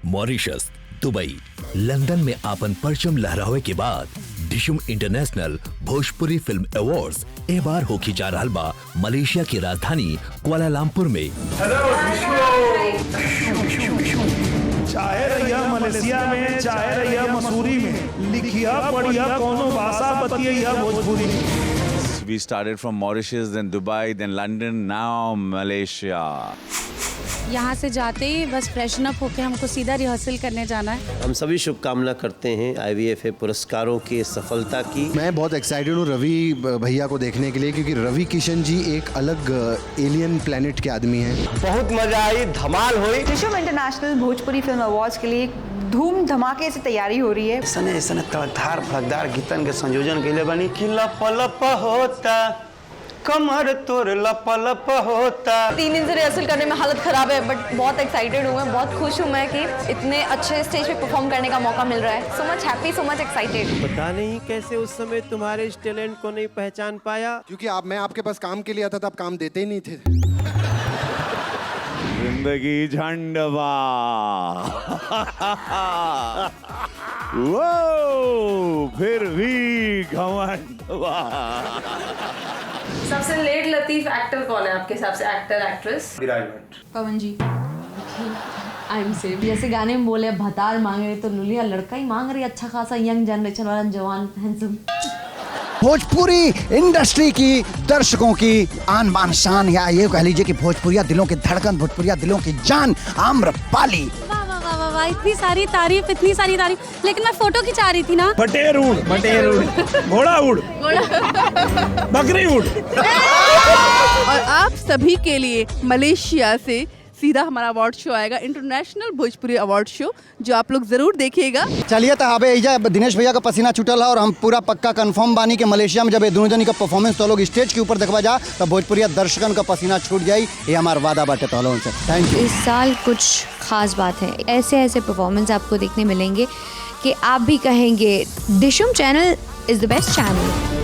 Mauritius, Dubai, London में आपन परचम लहरावे के बाद डिशुम इंटरनेशनल भोजपुरी फिल्म अवार्ड्स ए बार होके जा रहल बा मलेशिया की राजधानी कुआलालंपुर में। चाहे रहिया मलेशिया में, चाहे रहिया मसूरी में, लिखिया पढ़िया कोनो भाषा बतिया Bhojpuri. We started from Mauritius, then Dubai, then London, now Malaysia. यहाँ से जाते ही बस फ्रेशन अप होके हमको सीधा रिहर्सल करने जाना है। हम सभी शुभकामना करते हैं IVFA पुरस्कारों की सफलता की। मैं बहुत एक्साइटेड हूँ रवि भैया को देखने के लिए, क्योंकि रवि किशन जी एक अलग एलियन प्लेनेट के आदमी हैं। बहुत मजा आई, धमाल हुई। डिशुम इंटरनेशनल भोजपुरी फिल्म अवार्ड्स के लिए धूम धमाके से तैयारी हो रही है। ऐसा तड़कदार फलकदार गीतन के संयोजन के लिए बनी कि लप लप होता कमर तोर लप लप होता। 3 दिन से रिहर्सल करने में हालत खराब है, बट बहुत एक्साइटेड हूँ मैं, बहुत खुश हूँ मैं कि इतने अच्छे स्टेज पे परफॉर्म करने का मौका मिल रहा है। So much happy, so much excited. पता नहीं कैसे उस समय तुम्हारे इस टैलेंट को नहीं पहचान पाया, क्योंकि मैं आपके पास काम के लिए आता था, आप काम देते ही नहीं थे। जिंदगी झंडवा वो फिर भी घमंडवा। सबसे लेट लतीफ एक्टर कौन है आपके हिसाब से? Actor actress? Pawan ji. I am safe. जैसे गाने में बोले भतार मांग रहे तो लुलिया लड़का ही मांग रही, अच्छा खासा यंग जनरेशन वाला जवान हैंडसम। भोजपुरी इंडस्ट्री की दर्शकों की आन बान शान, या ये कह लीजिए कि भोजपुरिया दिलों की धड़कन, भोजपुरिया दिलों की जान, आम्रपाली। वाह वाह वाह वाह वाह, इतनी सारी तारीफ, इतनी सारी तारीफ। लेकिन मैं फोटो खिंचा रही थी ना। बटेर उड़, घोड़ा उड़, बकरी उड़। और आप सभी के लिए मलेशिया से सीधा हमारा अवार्ड शो आएगा, इंटरनेशनल भोजपुरी अवार्ड शो, जो आप लोग जरूर देखिएगा। चलिए तो अबे इजा दिनेश भैया का पसीना छूटल है और हम पूरा पक्का कंफर्म बानी के मलेशिया में जब ये दोनों जनी का परफॉर्मेंस तो लोग स्टेज के ऊपर देखवा जा तो भोजपुरिया दर्शकन का पसीना छूट जाई। ये हमारा वादा बाटे तो उनसे। Thank you. इस साल कुछ खास बात है, ऐसे ऐसे परफॉर्मेंस आपको देखने मिलेंगे कि आप भी कहेंगे Dishoom channel is the best channel.